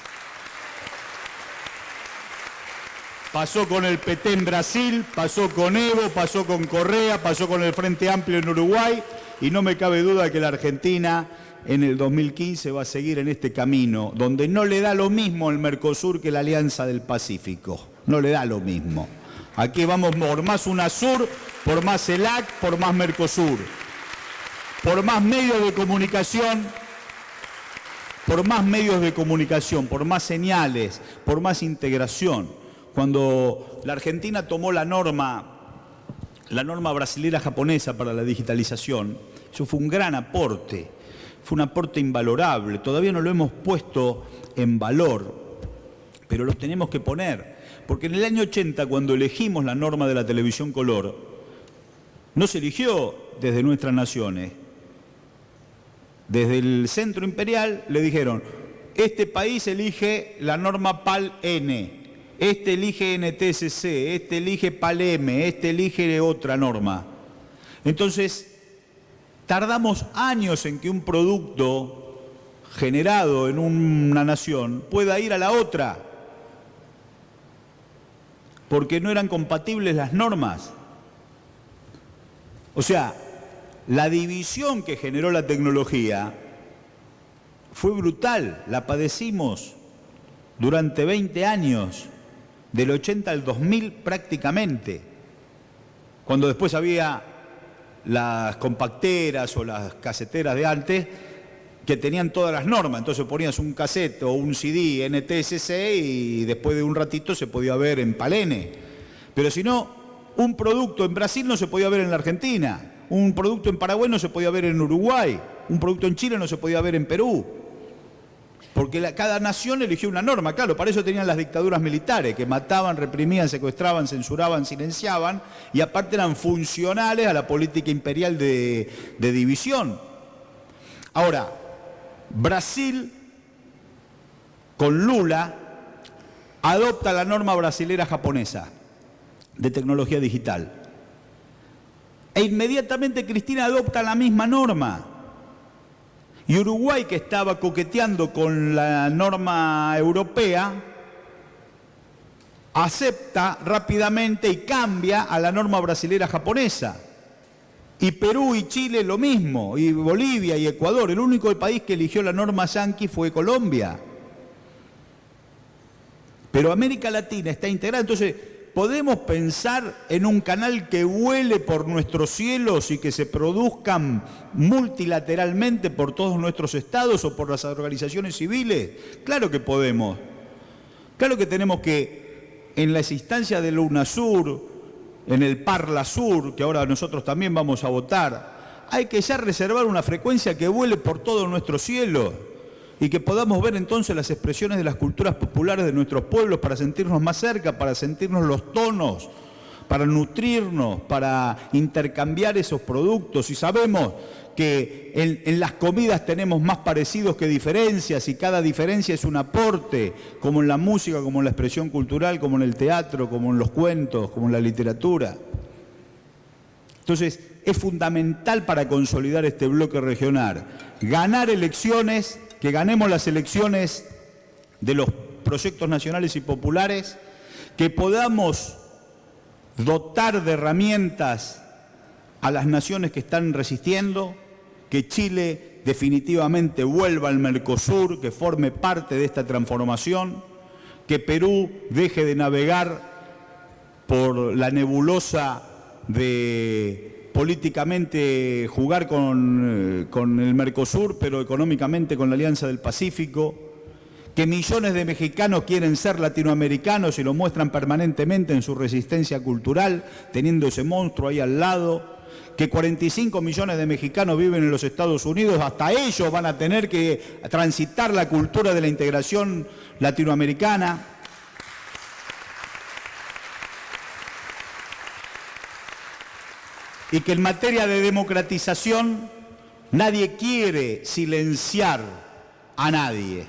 Pasó con el PT en Brasil, pasó con Evo, pasó con Correa, pasó con el Frente Amplio en Uruguay y no me cabe duda que la Argentina en el 2015 va a seguir en este camino, donde no le da lo mismo el Mercosur que la Alianza del Pacífico, no le da lo mismo. Aquí vamos por más UNASUR, por más CELAC, por más Mercosur, por más medios de comunicación, por más señales, por más integración. Cuando la Argentina tomó la norma brasilera japonesa para la digitalización, eso fue un gran aporte, fue un aporte invalorable. Todavía no lo hemos puesto en valor, pero lo tenemos que poner. Porque en el año 80, cuando elegimos la norma de la televisión color, no se eligió desde nuestras naciones. Desde el centro imperial le dijeron, este país elige la norma PAL-N, este elige NTSC, este elige PAL-M, este elige otra norma. Entonces, tardamos años en que un producto generado en una nación pueda ir a la otra, porque no eran compatibles las normas. O sea, la división que generó la tecnología fue brutal, la padecimos durante 20 años, del 80 al 2000 prácticamente, cuando después había las compacteras o las caseteras de antes que tenían todas las normas, entonces ponías un cassette o un CD NTSC y después de un ratito se podía ver en PAL-N. Pero si no, un producto en Brasil no se podía ver en la Argentina, un producto en Paraguay no se podía ver en Uruguay, un producto en Chile no se podía ver en Perú. Porque cada nación eligió una norma, claro, para eso tenían las dictaduras militares, que mataban, reprimían, secuestraban, censuraban, silenciaban, y aparte eran funcionales a la política imperial de división. Ahora, Brasil, con Lula, adopta la norma brasilera japonesa de tecnología digital. E inmediatamente Cristina adopta la misma norma. Y Uruguay, que estaba coqueteando con la norma europea, acepta rápidamente y cambia a la norma brasilera japonesa. Y Perú y Chile lo mismo, y Bolivia y Ecuador. El único país que eligió la norma yanqui fue Colombia. Pero América Latina está integrada, entonces podemos pensar en un canal que vuele por nuestros cielos y que se produzcan multilateralmente por todos nuestros estados o por las organizaciones civiles. Claro que podemos. Claro que tenemos que, en las instancias del UNASUR, en el Parlasur, que ahora nosotros también vamos a votar, hay que ya reservar una frecuencia que vuele por todo nuestro cielo y que podamos ver entonces las expresiones de las culturas populares de nuestros pueblos para sentirnos más cerca, para sentirnos los tonos, para nutrirnos, para intercambiar esos productos. Y sabemos que en las comidas tenemos más parecidos que diferencias y cada diferencia es un aporte, como en la música, como en la expresión cultural, como en el teatro, como en los cuentos, como en la literatura. Entonces, es fundamental para consolidar este bloque regional, ganar elecciones, que ganemos las elecciones de los proyectos nacionales y populares, que podamos dotar de herramientas a las naciones que están resistiendo, que Chile definitivamente vuelva al Mercosur, que forme parte de esta transformación, que Perú deje de navegar por la nebulosa de políticamente jugar con el Mercosur, pero económicamente con la Alianza del Pacífico, que millones de mexicanos quieren ser latinoamericanos y lo muestran permanentemente en su resistencia cultural, teniendo ese monstruo ahí al lado, que 45 millones de mexicanos viven en los Estados Unidos, hasta ellos van a tener que transitar la cultura de la integración latinoamericana. Y que en materia de democratización nadie quiere silenciar a nadie.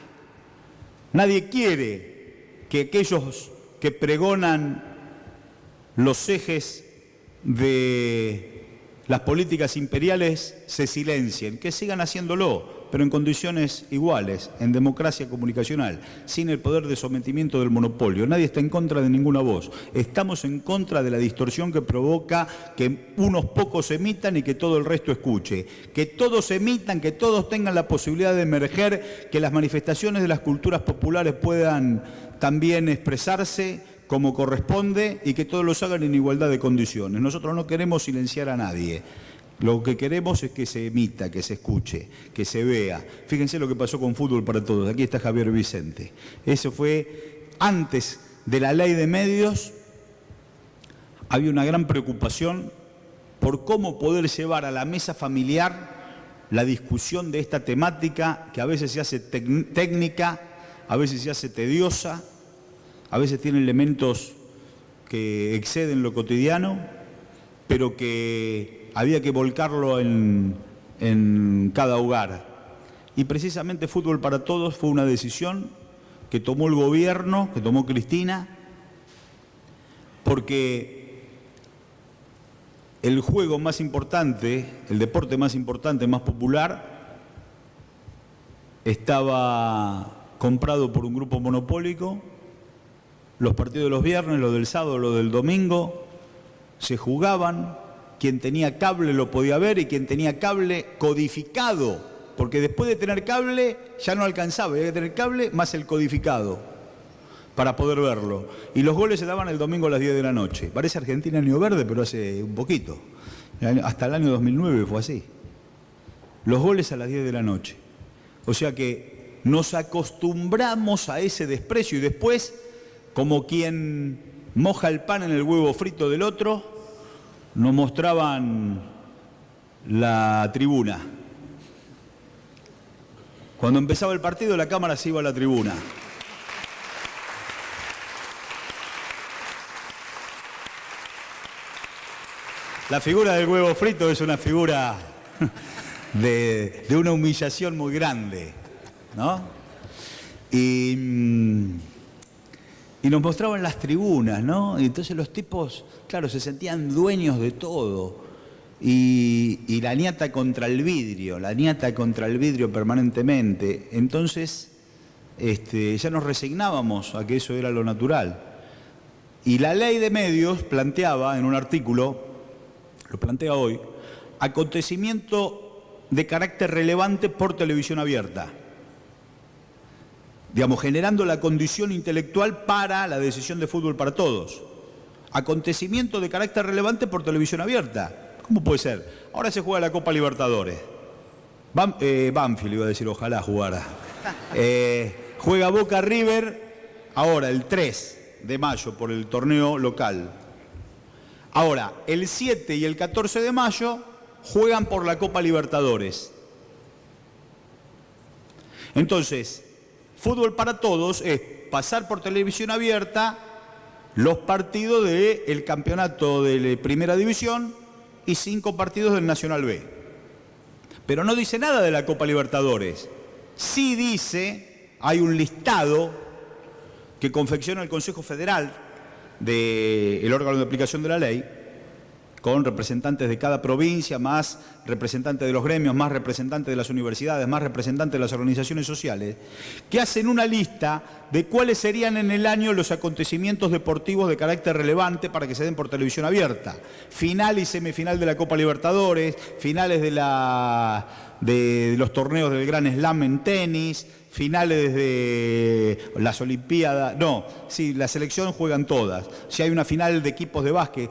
Nadie quiere que aquellos que pregonan los ejes de las políticas imperiales se silencien, que sigan haciéndolo, pero en condiciones iguales, en democracia comunicacional, sin el poder de sometimiento del monopolio. Nadie está en contra de ninguna voz. Estamos en contra de la distorsión que provoca que unos pocos emitan y que todo el resto escuche. Que todos emitan, que todos tengan la posibilidad de emerger, que las manifestaciones de las culturas populares puedan también expresarse como corresponde y que todos los hagan en igualdad de condiciones. Nosotros no queremos silenciar a nadie. Lo que queremos es que se emita, que se escuche, que se vea. Fíjense lo que pasó con Fútbol para Todos. Aquí está Javier Vicente. Eso fue antes de la ley de medios. Había una gran preocupación por cómo poder llevar a la mesa familiar la discusión de esta temática que a veces se hace técnica, a veces se hace tediosa, a veces tiene elementos que exceden lo cotidiano, pero que había que volcarlo en cada hogar. Y precisamente Fútbol para Todos fue una decisión que tomó el gobierno, que tomó Cristina, porque el juego más importante, el deporte más importante, más popular, estaba comprado por un grupo monopólico. Los partidos de los viernes, los del sábado, los del domingo, se jugaban. Quien tenía cable lo podía ver y quien tenía cable codificado, porque después de tener cable ya no alcanzaba, había que tener cable más el codificado para poder verlo. Y los goles se daban el domingo a las 10 de la noche. Parece Argentina año verde, pero hace un poquito. Hasta el año 2009 fue así. Los goles a las 10 de la noche. O sea que nos acostumbramos a ese desprecio y después, como quien moja el pan en el huevo frito del otro, nos mostraban la tribuna. Cuando empezaba el partido, la cámara se iba a la tribuna. La figura del huevo frito es una figura de una humillación muy grande, ¿no? Y nos mostraban las tribunas, ¿no? Y entonces los tipos, claro, se sentían dueños de todo. Y la ñata contra el vidrio permanentemente. Entonces, ya nos resignábamos a que eso era lo natural. Y la ley de medios planteaba en un artículo, lo plantea hoy, acontecimiento de carácter relevante por televisión abierta. digamos, generando la condición intelectual para la decisión de fútbol para todos. Acontecimiento de carácter relevante por televisión abierta. ¿Cómo puede ser? Ahora se juega la Copa Libertadores. Banfield iba a decir, ojalá jugara. Juega Boca River ahora el 3 de mayo por el torneo local. Ahora, el 7 y el 14 de mayo juegan por la Copa Libertadores. Entonces, fútbol para todos es pasar por televisión abierta los partidos del campeonato de Primera División y 5 partidos del Nacional B. Pero no dice nada de la Copa Libertadores. Sí dice, hay un listado que confecciona el Consejo Federal del órgano de aplicación de la ley, con representantes de cada provincia, más representantes de los gremios, más representantes de las universidades, más representantes de las organizaciones sociales, que hacen una lista de cuáles serían en el año los acontecimientos deportivos de carácter relevante para que se den por televisión abierta. Final y semifinal de la Copa Libertadores, finales de los torneos del Gran Slam en tenis, finales de las Olimpiadas, la selección juegan todas. Si hay una final de equipos de básquet,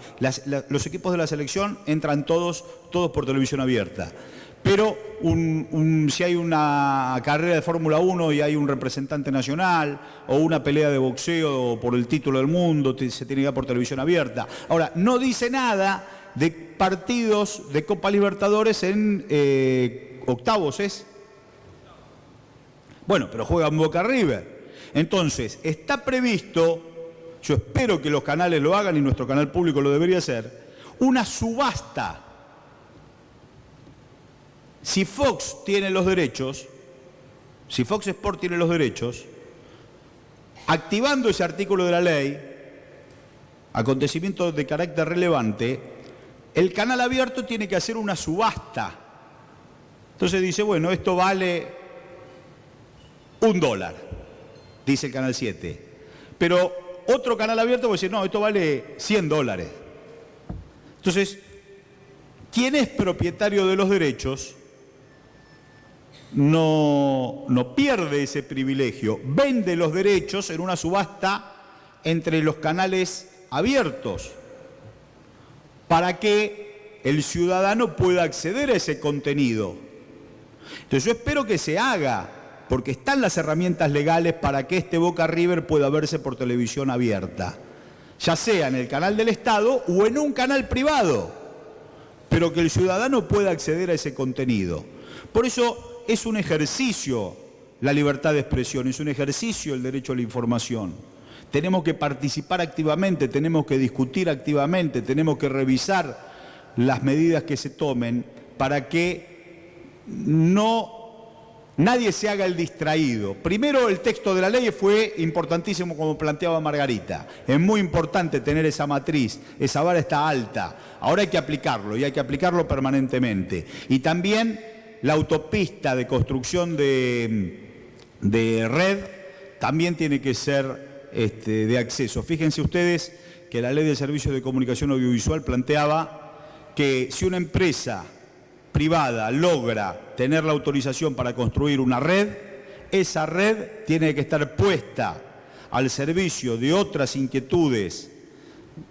los equipos de la selección entran todos por televisión abierta. Pero si hay una carrera de Fórmula 1 y hay un representante nacional, o una pelea de boxeo por el título del mundo, se tiene que dar por televisión abierta. Ahora, no dice nada de partidos de Copa Libertadores en octavos, ¿es? Bueno, pero juegan Boca River. Entonces, está previsto, yo espero que los canales lo hagan y nuestro canal público lo debería hacer, una subasta. Si Fox tiene los derechos, si Fox Sport tiene los derechos, activando ese artículo de la ley, acontecimientos de carácter relevante, el canal abierto tiene que hacer una subasta. Entonces dice, bueno, esto vale $1, dice el canal 7. Pero otro canal abierto puede decir, no, esto vale $100. Entonces, quien es propietario de los derechos no pierde ese privilegio, vende los derechos en una subasta entre los canales abiertos para que el ciudadano pueda acceder a ese contenido. Entonces yo espero que se haga, porque están las herramientas legales para que este Boca River pueda verse por televisión abierta, ya sea en el canal del Estado o en un canal privado, pero que el ciudadano pueda acceder a ese contenido. Por eso es un ejercicio la libertad de expresión, es un ejercicio el derecho a la información. Tenemos que participar activamente, tenemos que discutir activamente, tenemos que revisar las medidas que se tomen para que nadie se haga el distraído. Primero, el texto de la ley fue importantísimo, como planteaba Margarita. Es muy importante tener esa matriz, esa vara está alta. Ahora hay que aplicarlo y hay que aplicarlo permanentemente. Y también la autopista de construcción de red también tiene que ser de acceso. Fíjense ustedes que la Ley de Servicios de Comunicación Audiovisual planteaba que si una empresa privada logra tener la autorización para construir una red, esa red tiene que estar puesta al servicio de otras inquietudes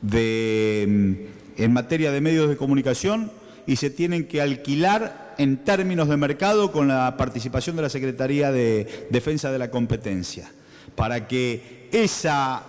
en materia de medios de comunicación y se tienen que alquilar en términos de mercado con la participación de la Secretaría de Defensa de la Competencia, para que esa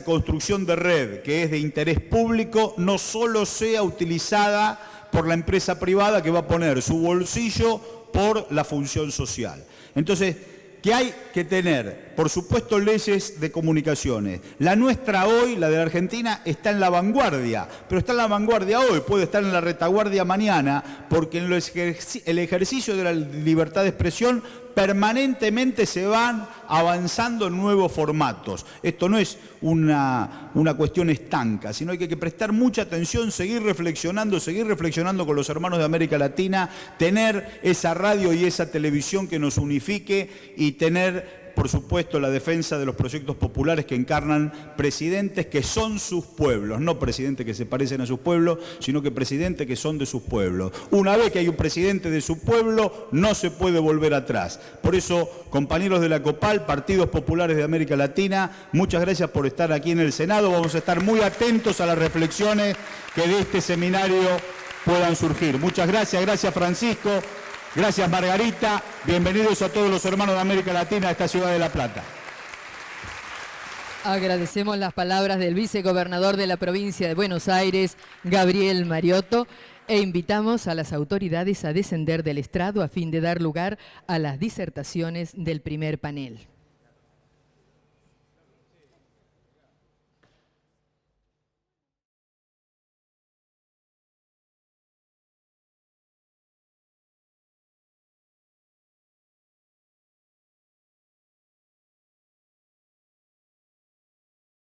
construcción de red que es de interés público no solo sea utilizada por la empresa privada que va a poner su bolsillo por la función social. Entonces, que hay que tener, por supuesto, leyes de comunicaciones. La nuestra hoy, la de la Argentina, está en la vanguardia, pero está en la vanguardia hoy, puede estar en la retaguardia mañana, porque en el ejercicio de la libertad de expresión permanentemente se van avanzando en nuevos formatos. Esto no es una cuestión estanca, sino hay que prestar mucha atención, seguir reflexionando con los hermanos de América Latina, tener esa radio y esa televisión que nos unifique y tener por supuesto, la defensa de los proyectos populares que encarnan presidentes que son sus pueblos, no presidentes que se parecen a sus pueblos, sino que presidentes que son de sus pueblos. Una vez que hay un presidente de su pueblo, no se puede volver atrás. Por eso, compañeros de la COPAL, Partidos Populares de América Latina, muchas gracias por estar aquí en el Senado. Vamos a estar muy atentos a las reflexiones que de este seminario puedan surgir. Muchas gracias, gracias Francisco, gracias Margarita, bienvenidos a todos los hermanos de América Latina a esta ciudad de La Plata.
Agradecemos las palabras del vicegobernador de la provincia de Buenos Aires, Gabriel Mariotto, e invitamos a las autoridades a descender del estrado a fin de dar lugar a las disertaciones del primer panel.